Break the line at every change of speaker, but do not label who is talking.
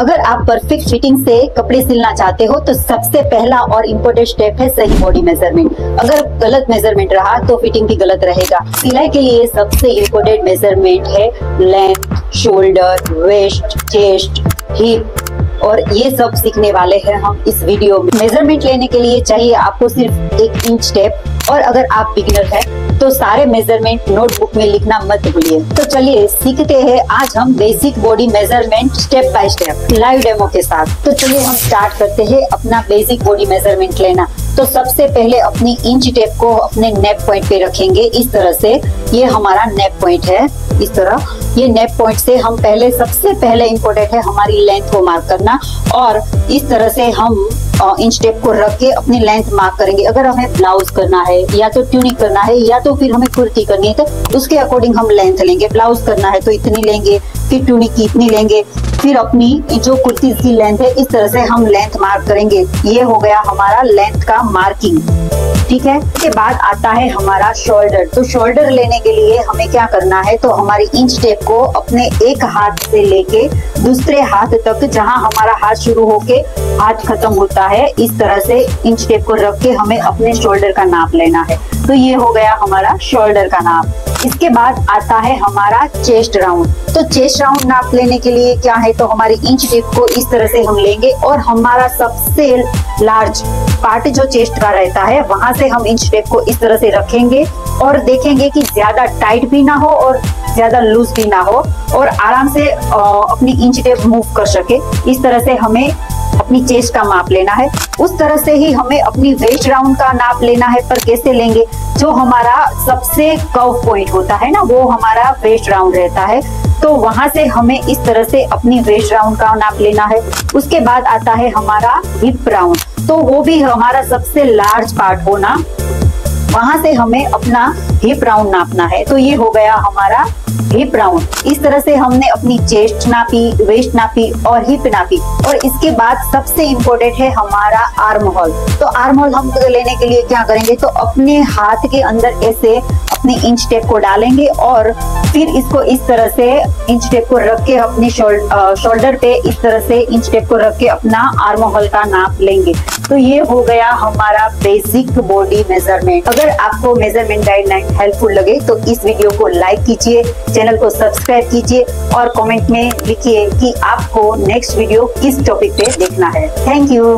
अगर आप perfect fitting से कपड़े सिलना चाहते हो तो सबसे पहला और इम्पोर्टेंट स्टेप है सही बॉडी मेजरमेंट। अगर गलत मेजरमेंट रहा तो फिटिंग भी गलत रहेगा। सिलाई के लिए सबसे इम्पोर्टेंट मेजरमेंट है length, shoulder, waist, chest, hip, और ये सब सीखने वाले हैं हम इस वीडियो में। मेजरमेंट लेने के लिए चाहिए आपको सिर्फ 1 इंच टेप, और अगर आप बिगिनर हैं तो सारे मेजरमेंट नोटबुक में लिखना मत भूलिए। तो चलिए सीखते हैं आज हम basic body measurement step by step live demo के साथ। तो चलिए हम स्टार्ट करते हैं अपना बेसिक बॉडी मेजरमेंट लेना। तो सबसे पहले अपनी इंच टेप को अपने नेक पॉइंट पे रखेंगे इस तरह से। ये हमारा नेक पॉइंट है, इस तरह। ये नेक पॉइंट से हम पहले सबसे पहले इम्पोर्टेंट है हमारी लेंथ को मार्क करना, और इस तरह से हम इंच टेप को रख के अपनी लेंथ मार्क करेंगे। अगर हमें ब्लाउज करना है या तो ट्यूनिक करना है या तो फिर हमें कुर्ती करनी है तो उसके अकॉर्डिंग हम लेंथ लेंगे। ब्लाउज करना है तो इतनी लेंगे, फिर ट्यूनिक की इतनी लेंगे, फिर अपनी जो कुर्ती की लेंथ है इस तरह से हम लेंथ मार्क करेंगे। ये हो गया हमारा लेंथ का मार्किंग, ठीक है। इसके बाद आता है हमारा शोल्डर। तो शोल्डर लेने के लिए हमें क्या करना है, तो हमारी इंच टेप को अपने एक हाथ से लेके दूसरे हाथ तक, जहां हमारा हाथ शुरू होके हाथ खत्म होता है, इस तरह से इंच टेप को रख के हमें अपने शोल्डर का नाप लेना है। तो ये हो गया हमारा शोल्डर का नाप। इसके बाद आता है हमारा चेस्ट राउंड। तो चेस्ट राउंड नाप लेने के लिए क्या है, तो हमारी इंच टेप को इस तरह से हम लेंगे और हमारा सबसे लार्ज पार्ट जो चेस्ट का रहता है वहां से हम इंच टेप को इस तरह से रखेंगे और देखेंगे कि ज्यादा टाइट भी ना हो और ज्यादा लूज भी ना हो, और आराम से अपनी इंच टेप मूव कर सके। इस तरह से हमें अपनी चेस्ट का माप लेना है। उस तरह से ही हमें अपनी वेस्ट राउंड का नाप लेना है, पर कैसे लेंगे, जो हमारा सबसे कर्व पॉइंट होता है ना, वो हमारा वेस्ट राउंड रहता है। तो वहां से हमें इस तरह से अपनी वेस्ट राउंड का नाप लेना है। उसके बाद आता है हमारा हिप राउंड। तो वो भी हमारा सबसे लार्ज पार्ट होना, वहां से हमें अपना हिप राउंड नापना है। तो ये हो गया हमारा हिप राउंड। इस तरह से हमने अपनी चेस्ट नापी, वेस्ट नापी और हिप नापी। और इसके बाद सबसे इम्पोर्टेंट है हमारा आर्म होल। तो आर्म होल हम लेने के लिए क्या करेंगे, तो अपने हाथ के अंदर ऐसे अपनी इंच टेप को डालेंगे और फिर इसको इस तरह से इंच टेप को रख के अपने शोल्डर पे इस तरह से इंच टेप को रख के अपना आर्म होल का नाप लेंगे। तो ये हो गया हमारा बेसिक बॉडी मेजरमेंट। अगर आपको मेजरमेंट गाइडलाइन हेल्पफुल लगे तो इस वीडियो को लाइक कीजिए, चैनल को सब्सक्राइब कीजिए और कमेंट में लिखिए कि आपको नेक्स्ट वीडियो किस टॉपिक पे देखना है। Thank you.